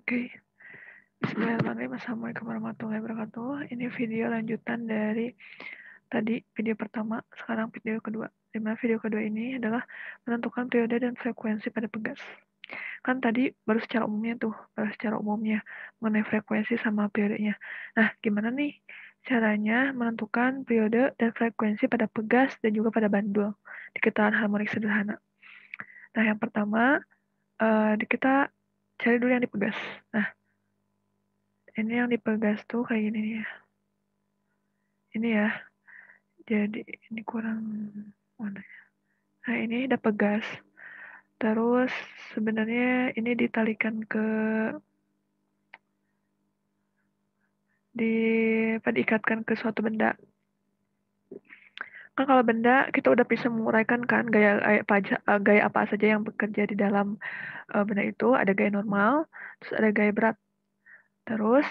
Oke. Bismillahirrahmanirrahim. Assalamualaikum warahmatullahi wabarakatuh. Ini video lanjutan dari tadi video pertama, sekarang video kedua. Di mana video kedua ini adalah menentukan periode dan frekuensi pada pegas. Kan tadi baru secara umumnya mengenai frekuensi sama periodenya. Nah, gimana nih caranya menentukan periode dan frekuensi pada pegas dan juga pada bandul di getaran harmonik sederhana. Nah, yang pertama kita cari dulu yang di pegas. Nah, ini yang dipegas tuh kayak gini ya. Ini ya. Jadi ini kurang mana ya. Nah, ini udah pegas. Terus sebenarnya ini diikatkan ke suatu benda. Kan kalau benda kita udah bisa menguraikan kan gaya apa saja yang bekerja di dalam benda itu. Ada gaya normal, terus ada gaya berat. Terus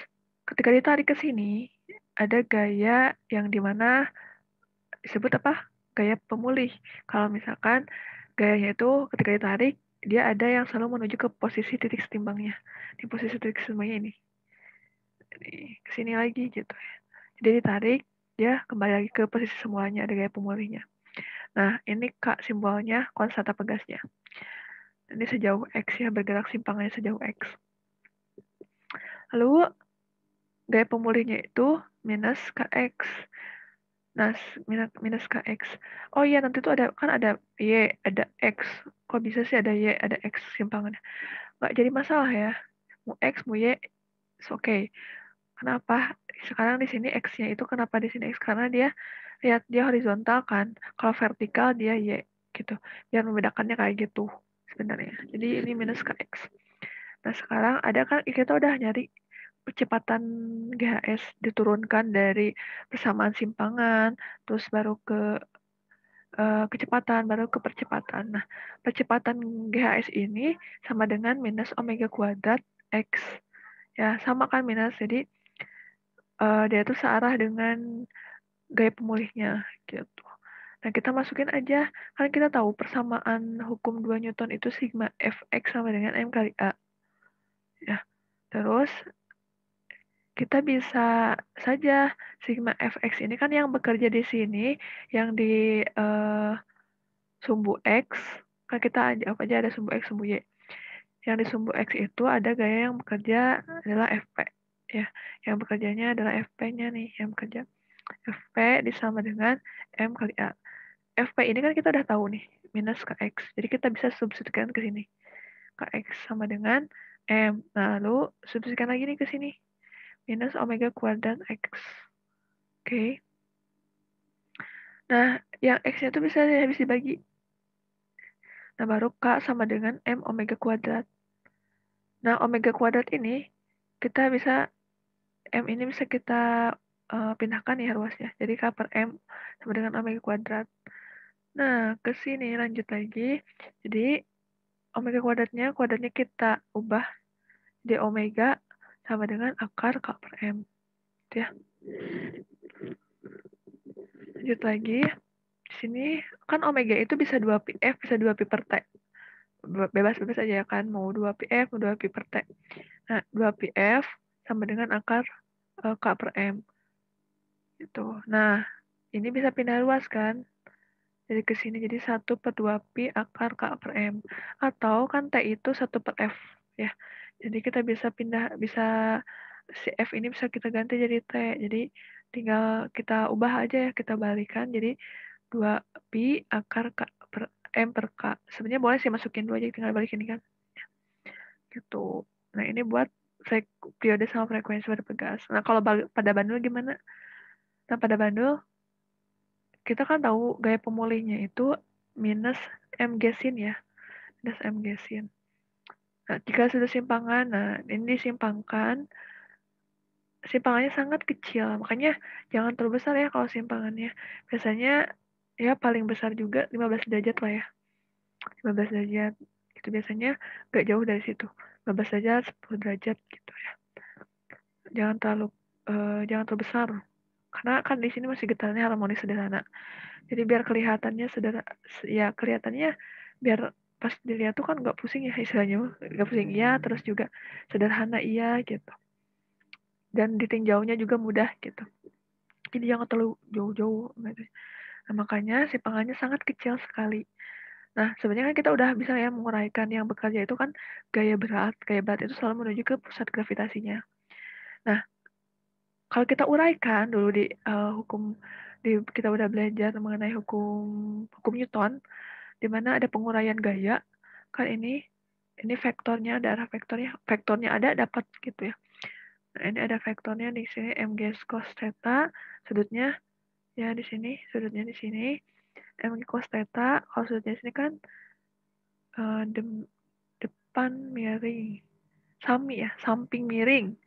ketika ditarik ke sini ada gaya yang dimana disebut apa? Gaya pemulih. Kalau misalkan gayanya itu ketika ditarik, dia ada yang selalu menuju ke posisi titik setimbangnya. Di posisi titik setimbangnya ini. Ke sini lagi gitu ya. Jadi ditarik, dia kembali lagi ke posisi semulanya, ada gaya pemulihnya. Nah, ini Kak simbolnya konstanta pegasnya. Ini sejauh X ya, bergerak simpangannya sejauh X. Lalu, gaya pemulihnya itu minus Kx. Nah, minus Kx. Oh iya, nanti tuh ada Y, ada X. Kok bisa sih ada Y, ada X simpangannya? Nggak jadi masalah ya. Mau X, mau Y, it's okay. Kenapa? Sekarang di sini X-nya itu kenapa di sini X? Karena dia horizontal kan. Kalau vertikal dia Y gitu. Biar membedakannya kayak gitu sebenarnya. Jadi ini minus Kx. Nah, sekarang ada kan kita udah nyari percepatan GHS diturunkan dari persamaan simpangan, terus baru ke kecepatan, baru ke percepatan. Nah, percepatan GHS ini sama dengan minus omega kuadrat X. Ya, sama kan minus. Jadi, dia tuh searah dengan gaya pemulihnya, gitu. Nah, kita masukin aja. Kan kita tahu persamaan hukum 2 Newton itu sigma Fx sama dengan M kali A. Ya, terus kita bisa saja sigma Fx ini kan yang bekerja di sini, yang di sumbu X, kan kita anggap aja ada sumbu X, sumbu Y. Yang di sumbu X itu ada gaya yang bekerja adalah Fp. Ya, yang bekerjanya adalah Fp-nya nih, yang bekerja. Fp disama dengan M kali A. Fp ini kan kita udah tahu nih, minus Kx. Jadi kita bisa substitusikan ke sini. Kx sama dengan M. Nah, lalu substitusikan lagi nih ke sini. Minus omega kuadrat X. Oke. Nah, yang X-nya itu bisa habis dibagi. Nah, baru K sama dengan M omega kuadrat. Nah, omega kuadrat ini, kita bisa, M ini bisa kita pindahkan ya ruasnya. Jadi K per M sama dengan omega kuadrat. Nah, ke sini lanjut lagi. Jadi, omega kuadratnya kita ubah di omega sama dengan akar K per M. Ya. Lanjut lagi. Di sini kan omega itu bisa 2pi F, bisa 2pi per T. Bebas-bebas aja ya kan, mau 2pi F, mau 2pi per T. Nah, 2pi F sama dengan akar K per M. Gitu. Nah, ini bisa pindah luas kan? Jadi ke sini jadi 1 per 2pi akar K per M. Atau kan T itu 1 per F. Ya. Jadi kita bisa si F ini bisa kita ganti jadi T. Jadi tinggal kita ubah aja ya, kita balikan jadi 2pi akar K per M per K. Sebenarnya boleh sih masukin 2 aja, tinggal balikin kan. Gitu. Nah, ini buat periode sama frekuensi pada pegas. Nah, kalau pada bandul gimana? Nah, pada bandul kita kan tahu gaya pemulihnya itu minus M gesin ya. Minus M gesin. Nah, jika sudah simpangan, nah ini disimpangkan, simpangannya sangat kecil. Makanya jangan terlalu besar ya kalau simpangannya. Biasanya ya paling besar juga 15 derajat lah ya. 15 derajat. Itu biasanya gak jauh dari situ. 15 derajat, 10 derajat gitu ya. Jangan terlalu besar. Karena kan di sini masih getarannya harmonis sederhana. Jadi biar kelihatannya biar pas dilihat tuh kan nggak pusing ya istilahnya, nggak pusing iya, terus juga sederhana iya gitu. Dan ditinjaunya juga mudah gitu. Jadi jangan terlalu jauh-jauh gitu. Nah, makanya simpangannya sangat kecil sekali. Nah, sebenarnya kan kita udah bisa ya menguraikan yang bekerja itu kan gaya berat. Gaya berat itu selalu menuju ke pusat gravitasinya. Nah, kalau kita uraikan dulu di kita udah belajar mengenai hukum Newton, di mana ada penguraian gaya, kan ini vektornya, ada arah vektornya ada dapat gitu ya. Nah, ini ada vektornya di sini mg cos theta, sudutnya ya di sini, sudutnya di sini mg cos theta, kalau sudutnya di sini kan depan miring, samping miring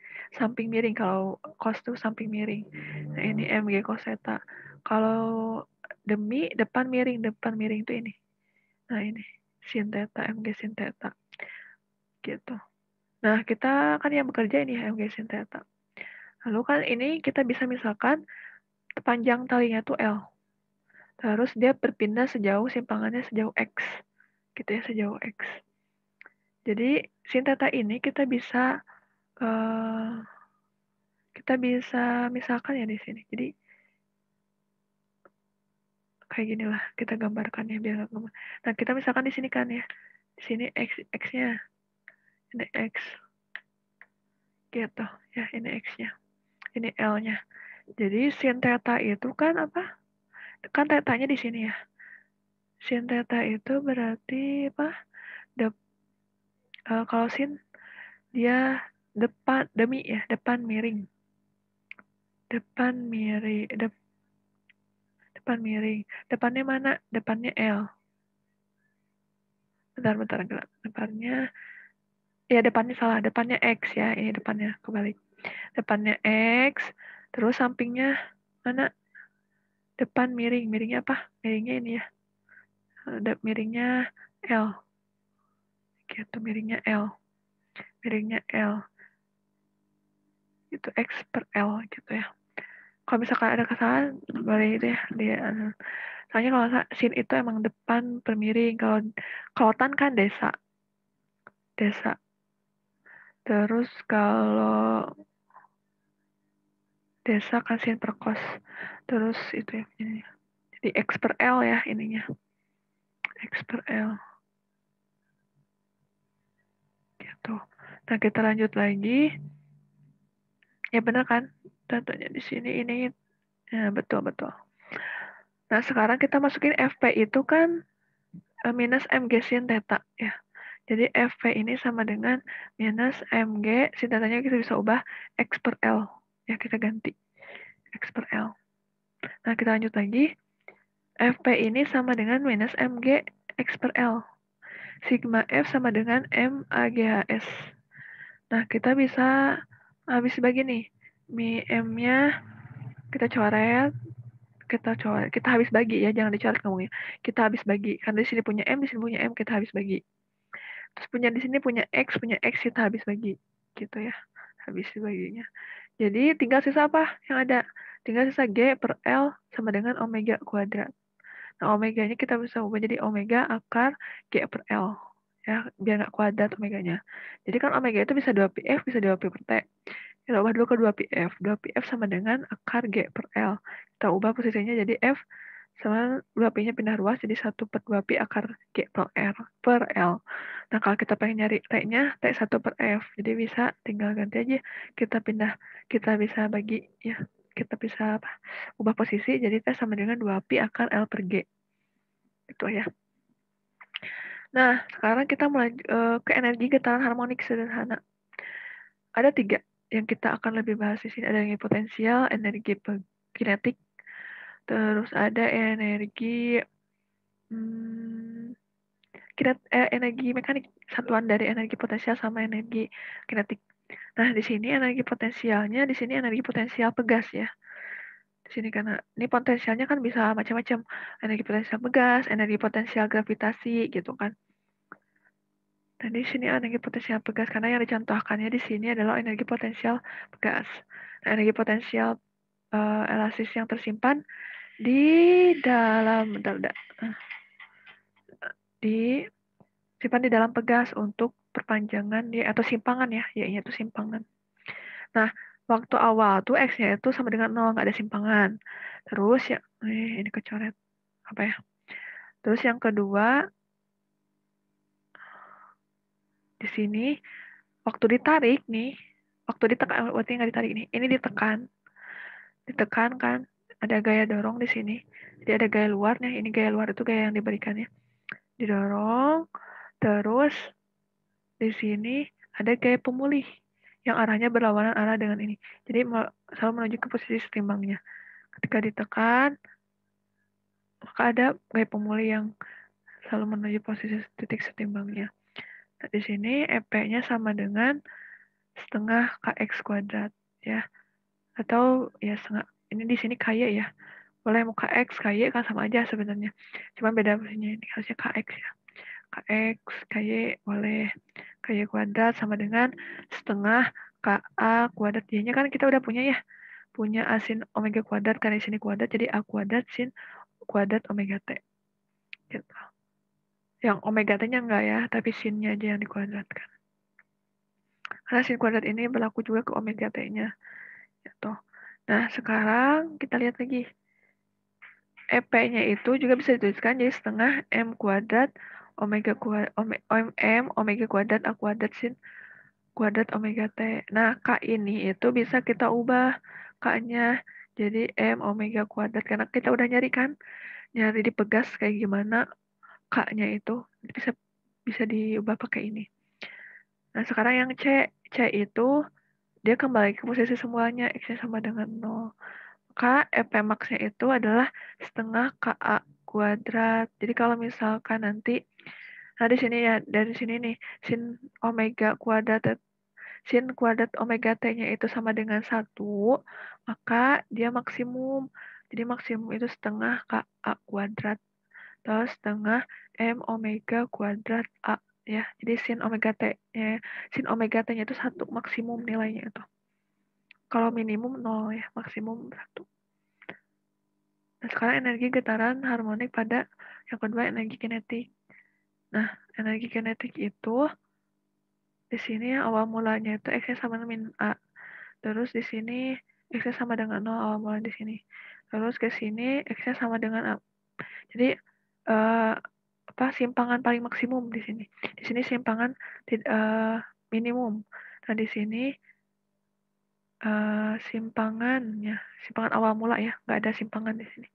kalau cos itu samping miring. Nah, ini mg cos theta. Kalau demi depan miring itu ini. Nah, ini sin theta, mg sin theta gitu. Nah, kita kan yang bekerja ini mg sin theta. Lalu kan ini kita bisa misalkan panjang talinya tuh L. Terus dia berpindah simpangannya sejauh X. Gitu ya, sejauh X. Jadi sin theta ini kita bisa misalkan ya di sini. Jadi kayak gini lah kita gambarkan ya biar nggak gambar. Nah, kita misalkan di sini kan ya. Di sini X-nya. Ini X. Gitu. Ya, ini X-nya. Ini L-nya. Jadi sin theta itu kan apa? Kan tetanya di sini ya. Sin theta itu berarti apa? Kalau sin dia depan miring. Depan miring. Depannya mana? Depannya L. Bentar. Depannya salah. Depannya X ya. Ini depannya kebalik. Depannya X. Terus sampingnya mana? Depan miring. Miringnya apa? Miringnya ini ya. Miringnya L. Gitu, miringnya L. Itu X per L gitu ya. Kalau misalkan ada kesalahan, boleh itu ya. Soalnya kalau sin itu emang depan per miring. Kalau tan kan desa. Terus kalau desa kan sin per cos. Terus itu ya. Jadi X per L ya ininya. X per L. Gitu. Nah, kita lanjut lagi. Ya benar kan? Tentunya di sini ini. Ya, betul. Nah, sekarang kita masukin FP itu kan minus MG sin theta ya. Jadi FP ini sama dengan minus MG sin thetanya kita bisa ubah X per L. Ya, kita ganti X per L. Nah, kita lanjut lagi. FP ini sama dengan minus MG X per L. Sigma F sama dengan MAGHS. Nah, kita bisa habis bagi nih. M-nya kita coret. Kita habis bagi ya, jangan dicoret ngomongnya. Kita habis bagi. Karena di sini punya M, di sini punya M, kita habis bagi. Terus di sini punya X, kita habis bagi. Gitu ya. Habis baginya. Jadi tinggal sisa apa yang ada? Tinggal sisa G per L sama dengan omega kuadrat. Nah, omeganya kita bisa ubah jadi omega akar G per L. Ya, biar nggak kuadrat omeganya. Jadi kan omega itu bisa 2πf, bisa 2π per T. Kita ubah dulu ke 2πf. 2πf sama dengan akar G per L. Kita ubah posisinya jadi F sama 2π-nya pindah ruas jadi 1/2π akar G per L. Nah, kalau kita pengen nyari T-nya, T 1 per F. Jadi bisa tinggal ganti aja. Kita bisa bagi ya. Kita bisa ubah posisi jadi T sama dengan 2π akar L per G. Itu ya. Nah, sekarang kita mulai ke energi getaran harmonik sederhana. Ada 3 yang kita akan lebih bahas di sini. Ada energi potensial, energi kinetik, terus ada energi energi mekanik, satuan dari energi potensial sama energi kinetik. Nah, di sini energi potensialnya, di sini energi potensial pegas ya. Di sini karena ini potensialnya kan bisa macam-macam. Energi potensial pegas, energi potensial gravitasi gitu kan. Dan di sini energi potensial pegas karena yang dicontohkannya di sini adalah energi potensial pegas. Nah, energi potensial elastis yang tersimpan di dalam di Simpan di dalam pegas untuk perpanjangan Y atau simpangan ya. Y-nya itu simpangan. Nah, waktu awal tuh X-nya itu sama dengan 0, nggak ada simpangan. Terus ya, ini kecoret. Apa ya? Terus yang kedua, di sini, waktu ditarik nih, waktu ditekan, waktu nggak ditarik nih, ini ditekan kan, ada gaya dorong di sini. Jadi ada gaya luarnya, ini gaya luar itu gaya yang diberikannya. Didorong, terus di sini ada gaya pemulih yang arahnya berlawanan arah dengan ini. Jadi selalu menuju ke posisi setimbangnya. Ketika ditekan, maka ada gaya pemulih yang selalu menuju posisi titik setimbangnya. Nah, di sini EP-nya sama dengan setengah KX kuadrat ya. Atau ya setengah, ini di sini KY ya. Boleh mau KX, KY kan sama aja sebenarnya. Cuma beda posisinya, ini harusnya KX ya. KX, KY boleh. KY kuadrat sama dengan setengah KA kuadrat. Y-nya kan kita udah punya ya. Punya A sin omega kuadrat, karena di sini kuadrat, jadi A kuadrat sin kuadrat omega T. Gitu. Yang omega T-nya enggak ya, tapi sin-nya aja yang dikuadratkan. Karena sin kuadrat ini berlaku juga ke omega T-nya. Gitu. Nah, sekarang kita lihat lagi. EP-nya itu juga bisa dituliskan jadi setengah M kuadrat omega kuadrat M omega kuadrat A kuadrat sin kuadrat omega T. Nah, K ini itu bisa kita ubah K-nya jadi M omega kuadrat. Karena kita udah nyari kan, nyari di pegas kayak gimana K-nya itu. Bisa bisa diubah pakai ini. Nah, sekarang yang C itu dia kembali ke posisi semuanya, X-nya sama dengan 0. Maka EP max-nya itu adalah setengah KA kuadrat. Jadi kalau misalkan nanti, nah di sini ya, dari sini nih, sin kuadrat omega T-nya itu sama dengan 1, maka dia maksimum. Jadi maksimum itu setengah KA kuadrat. Terus setengah M omega kuadrat A. Ya, jadi sin omega T-nya itu 1 maksimum nilainya itu. Kalau minimum 0 ya, maksimum 1. Nah, sekarang energi getaran harmonik pada yang kedua energi kinetik. Nah, energi kinetik itu di sini awal mulanya itu X-nya sama dengan min A. Terus di sini X-nya sama dengan 0 awal mula di sini. Terus ke sini X-nya sama dengan A. Jadi simpangan paling maksimum di sini. Di sini simpangan minimum. Nah, di sini simpangan awal mula ya, nggak ada simpangan di sini.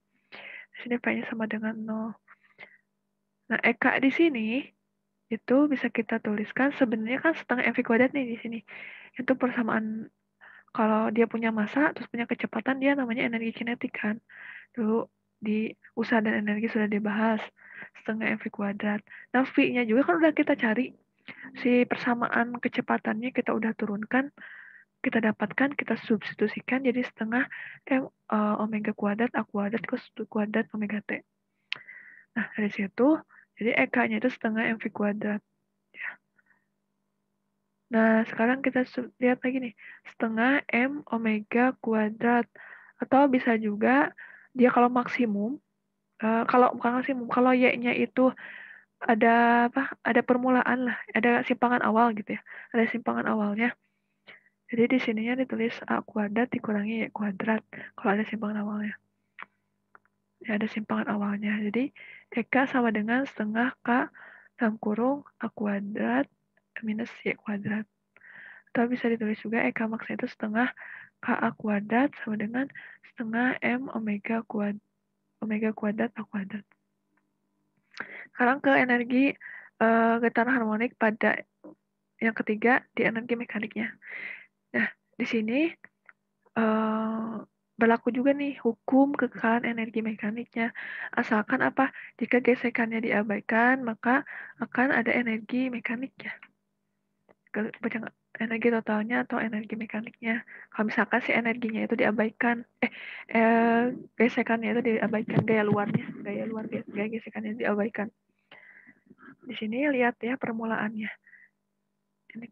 Di sini P-nya sama dengan 0. Nah, EK di sini itu bisa kita tuliskan sebenarnya kan setengah mv kuadrat nih di sini. Itu persamaan kalau dia punya massa terus punya kecepatan, dia namanya energi kinetik kan. Dulu di usaha dan energi sudah dibahas setengah mv kuadrat. Nah, V-nya juga kan udah kita cari. Si persamaan kecepatannya kita udah turunkan, kita dapatkan, kita substitusikan jadi setengah omega kuadrat A kuadrat kuadrat omega T. Nah, dari situ jadi EK-nya itu setengah mv kuadrat. Nah, sekarang kita lihat lagi nih. Setengah M omega kuadrat. Atau bisa juga dia kalau maksimum, kalau bukan maksimum, kalau Y-nya itu ada ada permulaan lah, ada simpangan awal gitu ya. Ada simpangan awalnya. Jadi di sininya ditulis A kuadrat dikurangi Y kuadrat kalau ada simpangan awalnya. Ya, ada simpangan awalnya. Jadi EK sama dengan setengah K dalam kurung A kuadrat minus Y kuadrat. Atau bisa ditulis juga EK maksnya itu setengah KA kuadrat sama dengan setengah M omega kuadrat A kuadrat. Sekarang ke energi getaran harmonik pada yang ketiga di energi mekaniknya. Nah, di sini berlaku juga nih hukum kekekalan energi mekaniknya. Asalkan jika gesekannya diabaikan, maka akan ada energi mekaniknya. Baca nggak? Energi totalnya atau energi mekaniknya. Kalau misalkan si energinya itu diabaikan, gesekannya itu diabaikan, gaya luar gaya gesekannya diabaikan. Di sini lihat ya permulaannya. Ini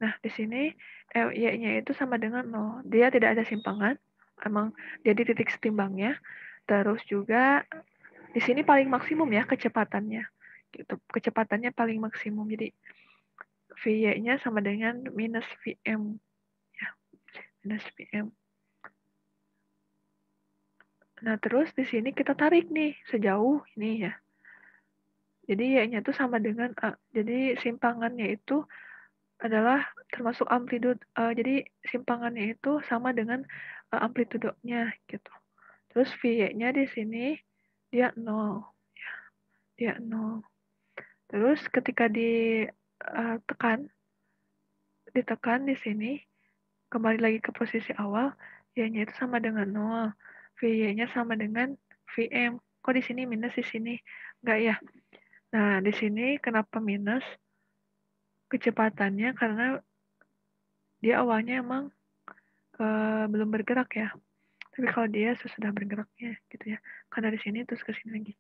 nah, di sini Y-nya itu sama dengan 0. Dia tidak ada simpangan. Emang jadi titik setimbangnya. Terus juga Di sini paling maksimum ya kecepatannya. Gitu. Kecepatannya paling maksimum. Jadi Vy-nya sama dengan minus Vm. Ya, minus Vm. Nah, terus di sini kita tarik nih sejauh ini ya. Jadi Y-nya itu sama dengan A. Jadi simpangannya itu adalah termasuk amplitude. Jadi simpangannya itu sama dengan amplitudenya gitu. Terus Vy-nya di sini dia 0. Ya, dia 0. Terus ketika ditekan di sini, kembali lagi ke posisi awal, Y-nya itu sama dengan 0. Vy-nya sama dengan Vm. Kok di sini minus di sini? Enggak ya? Nah, di sini kenapa minus? Kecepatannya karena dia awalnya emang belum bergerak ya. Tapi kalau dia sudah bergeraknya gitu ya. Karena di sini terus ke sini lagi.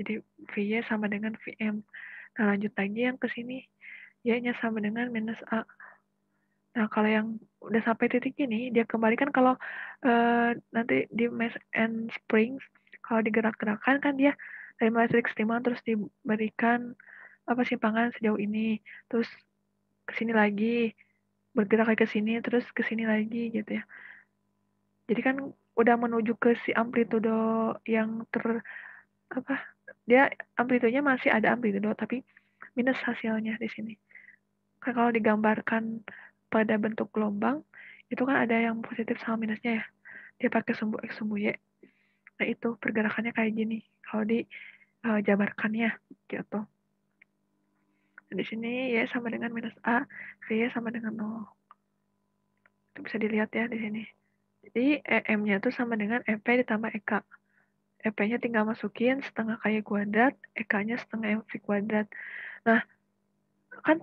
Jadi Vy sama dengan Vm. Nah, lanjut lagi yang ke sini. Y-nya sama dengan minus A. Nah, kalau yang udah sampai titik ini, dia kembalikan kalau nanti di mass and springs, kalau digerak-gerakkan kan dia dari mulai titik kesetimbangan terus diberikan simpangan sejauh ini, terus ke sini lagi, bergerak ke sini, terus ke sini lagi gitu ya. Jadi kan udah menuju ke si amplitudo yang dia amplitudenya masih ada amplitudo tapi minus hasilnya di sini. Kan kalau digambarkan pada bentuk gelombang itu kan ada yang positif sama minusnya ya. Dia pakai sumbu X sumbu Y. Nah itu pergerakannya kayak gini kalau dijabarkannya gitu. Nah, di sini Y sama dengan minus A, V sama dengan 0. Itu bisa dilihat ya di sini. Jadi EM-nya itu sama dengan EP ditambah EK. EP-nya tinggal masukin setengah KY kuadrat, EK-nya setengah MV kuadrat. Nah, kan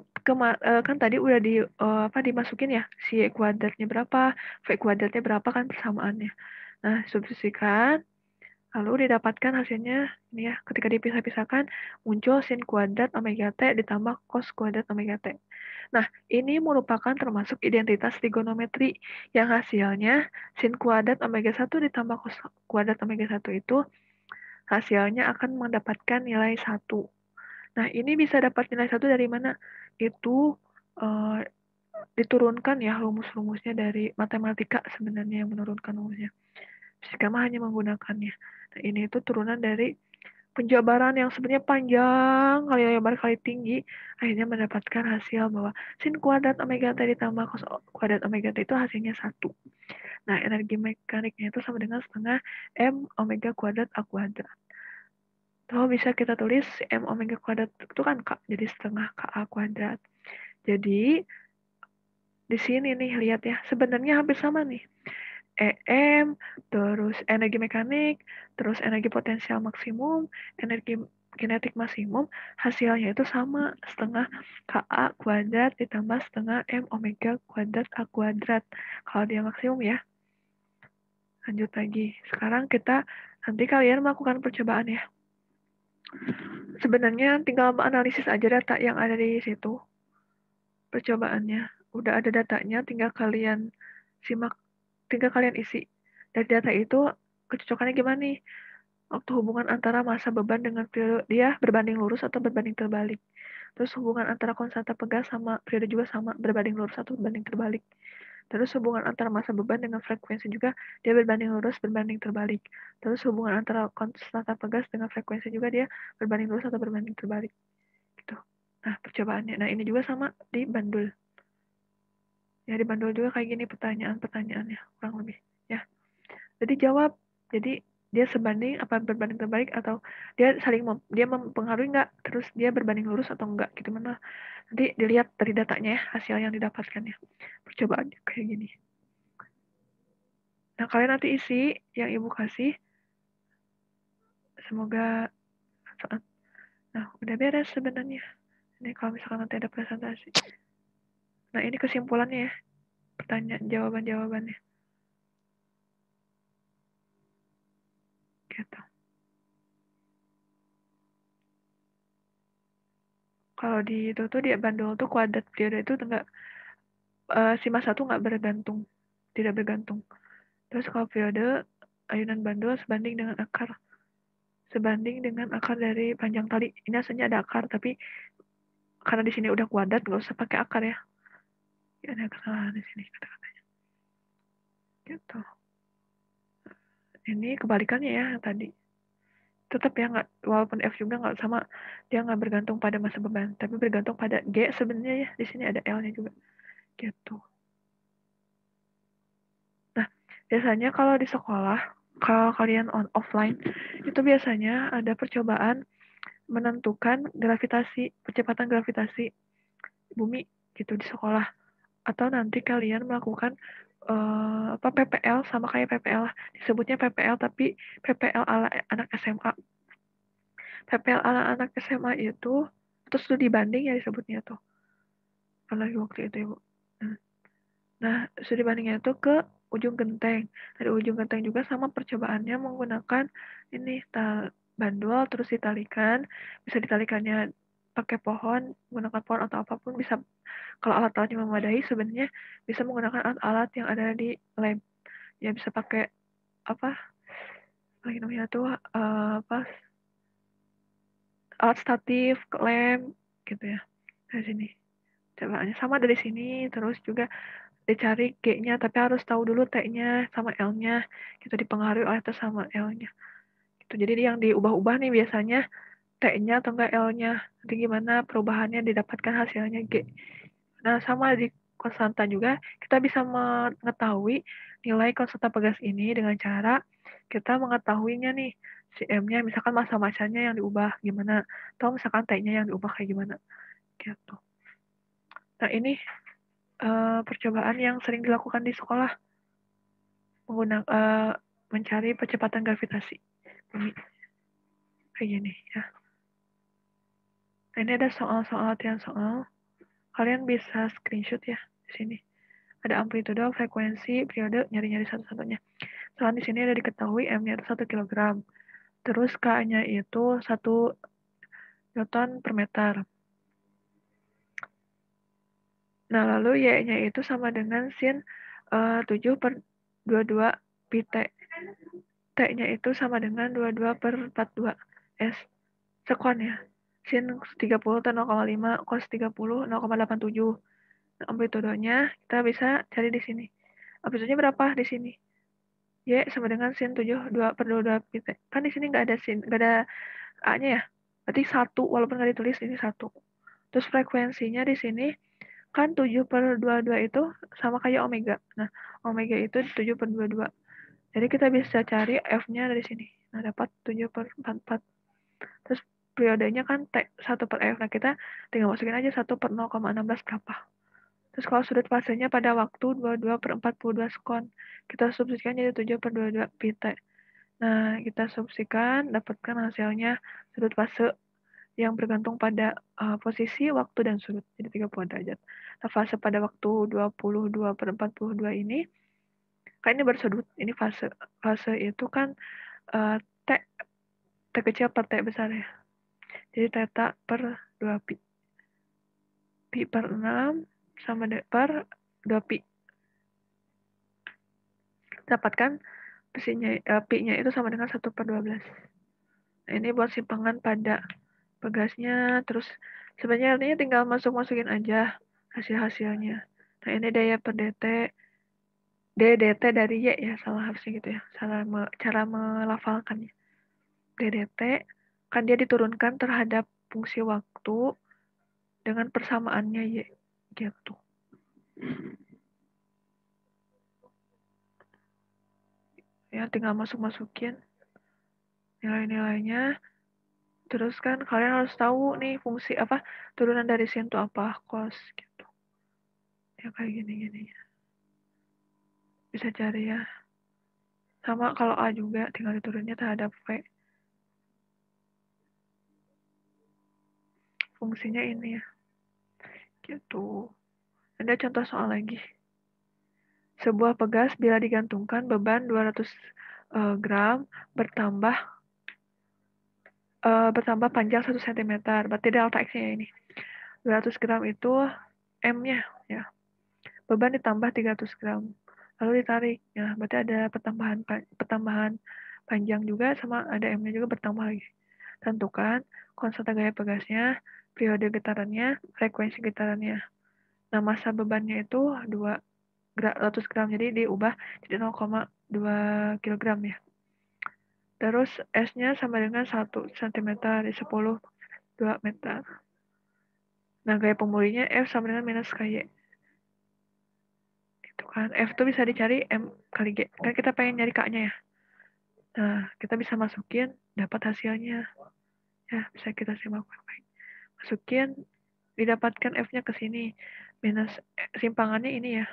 tadi udah dimasukin ya si Y kuadratnya berapa, V kuadratnya berapa kan persamaannya. Nah, substitusikan lalu didapatkan hasilnya ini ya, ketika dipisah-pisahkan muncul sin kuadrat omega T ditambah cos kuadrat omega T. Nah, ini merupakan termasuk identitas trigonometri yang hasilnya sin kuadrat omega 1 ditambah cos kuadrat omega 1 itu hasilnya akan mendapatkan nilai 1. Nah, ini bisa dapat nilai 1 dari mana? Itu diturunkan ya rumus-rumusnya dari matematika sebenarnya yang menurunkan rumusnya. Fisika mah hanya menggunakannya. Nah, ini itu turunan dari penjabaran yang sebenarnya panjang kali lebar kali tinggi, akhirnya mendapatkan hasil bahwa sin kuadrat omega T ditambah cos kuadrat omega T itu hasilnya 1. Nah, energi mekaniknya itu sama dengan setengah M omega kuadrat A kuadrat. Atau bisa kita tulis M omega kuadrat itu kan K, jadi setengah KA kuadrat. Jadi, di sini nih, lihat ya, sebenarnya hampir sama nih. EM, terus energi mekanik, terus energi potensial maksimum, energi kinetik maksimum, hasilnya itu sama, setengah KA kuadrat ditambah setengah M omega kuadrat A kuadrat. Kalau dia maksimum ya. Lanjut lagi. Sekarang nanti kalian melakukan percobaan ya. Sebenarnya tinggal menganalisis aja data yang ada di situ. Percobaannya. Udah ada datanya, tinggal kalian simak, tinggal kalian isi. Dari data itu, kecocokannya gimana nih? Waktu hubungan antara massa beban dengan periode dia berbanding lurus atau berbanding terbalik. Terus hubungan antara konstanta pegas sama periode juga sama, berbanding lurus atau berbanding terbalik. Terus hubungan antara massa beban dengan frekuensi juga dia berbanding lurus, berbanding terbalik. Terus hubungan antara konstanta pegas dengan frekuensi juga dia berbanding lurus atau berbanding terbalik. Gitu. Nah, percobaannya. Nah, ini juga sama di bandul. Ya, di bandul juga kayak gini pertanyaan-pertanyaannya, kurang lebih. Ya. Jadi jawab. Jadi dia sebanding apa berbanding terbalik atau dia dia mempengaruhi nggak, terus dia berbanding lurus atau enggak gitu mana. Nanti dilihat dari datanya ya, hasil yang didapatkannya. Percobaan kayak gini. Nah, kalian nanti isi yang ibu kasih. Semoga nah, udah beres sebenarnya. Ini kalau misalkan nanti ada presentasi. Nah, ini kesimpulannya ya. Pertanyaan jawaban-jawabannya. Gitu. Kalau di itu tuh di bandul tuh kuadrat periode itu enggak si massa satu enggak bergantung. Tidak bergantung. Terus kalau periode ayunan bandul sebanding dengan akar. sebanding dengan akar dari panjang tali. Ini aslinya ada akar, tapi karena di sini udah kuadrat, nggak usah pakai akar ya. Ya, ada kesalahan di sini kata-katanya. Gitu. Ini kebalikannya ya tadi. Tetap ya nggak, walaupun F juga nggak sama, dia nggak bergantung pada masa beban, tapi bergantung pada G sebenarnya ya. Di sini ada L-nya juga. Gitu. Nah, biasanya kalau di sekolah, kalau kalian offline, itu biasanya ada percobaan menentukan gravitasi, percepatan gravitasi bumi gitu di sekolah. Atau nanti kalian melakukan PPL, sama kayak PPL, disebutnya PPL tapi PPL ala anak SMA. PPL ala anak SMA itu terus studi banding ya disebutnya tuh. Apalagi waktu itu Ibu. Nah, studi bandingnya itu ke ujung genteng. Dari ujung genteng juga sama percobaannya menggunakan ini bandul terus ditalikan. Bisa ditalikannya pakai pohon, menggunakan pohon atau apapun bisa. Kalau alat-alatnya memadai sebenarnya bisa menggunakan alat-alat yang ada di lab. Ya bisa pakai apa? Lagi namanya tuh apa? Alat statif, lem gitu ya. Dari sini. Cobaannya sama dari sini, terus juga dicari G-nya, tapi harus tahu dulu T-nya sama L-nya, gitu dipengaruhi oleh T sama L-nya. Gitu. Jadi yang diubah-ubah nih biasanya T-nya atau enggak L-nya. Nanti gimana perubahannya didapatkan hasilnya G. Nah, sama di konstanta juga, kita bisa mengetahui nilai konstanta pegas ini dengan cara kita mengetahuinya nih, si M-nya, misalkan masa-masanya yang diubah gimana, atau misalkan T-nya yang diubah kayak gimana. Gitu. Nah, ini percobaan yang sering dilakukan di sekolah menggunakan mencari percepatan gravitasi bumi kayak gini ya. Nah, ini ada soal-soal latihan soal. Kalian bisa screenshot ya di sini. Ada amplitudo, frekuensi, periode, nyari-nyari satu-satunya. Soal di sini ada diketahui M-nya itu 1 kg. Terus K-nya itu 1 Newton per meter. Nah, lalu Y-nya itu sama dengan sin 7 per 22 pi T. T-nya itu sama dengan 22 per 42 S. Sekon ya. Sin 30 atau 0,5, cos 30, 0,87. Nah, amplitudonya kita bisa cari di sini. Amplitudonya berapa di sini? Y sama dengan sin 7, 2 per 22 pi T. Kan di sini nggak ada sin, nggak ada A-nya ya. Berarti 1, walaupun nggak ditulis ini 1. Terus frekuensinya di sini kan 7 per 22 itu sama kayak omega. Nah, omega itu 7 per 22. Jadi kita bisa cari F-nya dari sini. Nah, dapat 7 per 44. Terus periodenya kan T 1 per F. Nah, kita tinggal masukin aja 1 per 0,16 berapa. Terus kalau sudut fasenya pada waktu 22 per 42 sekon. Kita substitusikan jadi 7 per 22 pi T. Nah, kita substitusikan, dapatkan hasilnya sudut fase yang bergantung pada posisi, waktu, dan sudut. Jadi 30 derajat. Nah, fase pada waktu 22 per 42 ini, kan ini bersudut, ini fase. Fase itu kan T, T kecil per T besar ya. Jadi theta per 2 pi. Pi per 6 sama per 2 pi. Dapatkan pi-nya itu sama dengan 1 per 12. Nah, ini buat simpangan pada pegasnya. Terus sebenarnya artinya tinggal masukin aja hasil-hasilnya. Nah, ini daya per dt. dt dari Y ya, salah harusnya gitu ya. Salah cara melafalkannya. dt kan dia diturunkan terhadap fungsi waktu dengan persamaannya Y. Gitu. Ya, tinggal masukin nilai-nilainya. Terus kan kalian harus tahu nih fungsi apa, turunan dari sin itu apa, cos gitu. Ya kayak gini-gini. Bisa cari ya. Sama kalau A juga tinggal diturunnya terhadap V. Fungsinya ini ya. Gitu. Ada contoh soal lagi. Sebuah pegas bila digantungkan beban 200 gram bertambah panjang 1 cm. Berarti delta X-nya ini. 200 gram itu M-nya ya. Beban ditambah 300 gram. Lalu ditarik. Ya, berarti ada pertambahan panjang juga sama ada M-nya juga bertambah lagi. Tentukan konstanta gaya pegasnya, periode getarannya, frekuensi getarannya. Nah, massa bebannya itu 200 gram, jadi diubah jadi 0,2 kg ya. Terus S-nya sama dengan 1 cm di 10 2 meter. Nah, gaya pemulihnya F sama dengan minus KY. Itu kan, F tuh bisa dicari M kali G. Kan kita pengen nyari K-nya ya. Nah, kita bisa masukin, dapat hasilnya. Ya, bisa kita simak baik-baik. Masukin, didapatkan F-nya ke sini. Minus simpangannya ini ya.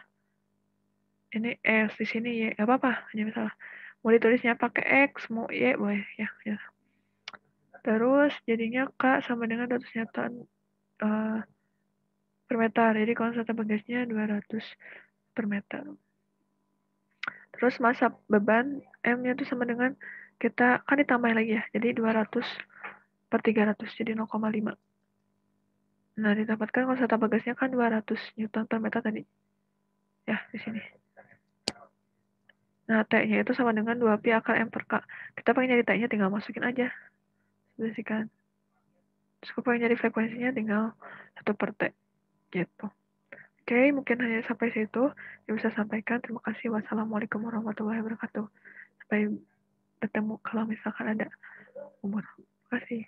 Ini S di sini Y. Gak apa-apa, hanya misalnya. Mau ditulisnya pakai X, mau Y, boleh. Ya, ya. Terus jadinya K sama dengan 200 Newton per meter. Jadi konstanta bagasnya 200 per meter. Terus massa beban M-nya itu sama dengan kita kan ditambahin lagi ya. Jadi 200 per 300 jadi 0,5. Nah, didapatkan konstanta bagasnya kan 200 Newton per meter tadi. Ya, di sini. Nah, T-nya itu sama dengan 2pi akar M per K. Kita pengen nyari T-nya tinggal masukin aja. Kan. Terus kalau pengen nyari frekuensinya tinggal 1 per T. Gitu. Oke, mungkin hanya sampai situ yang bisa sampaikan. Terima kasih. Wassalamualaikum warahmatullahi wabarakatuh. Sampai bertemu kalau misalkan ada umur. Terima kasih.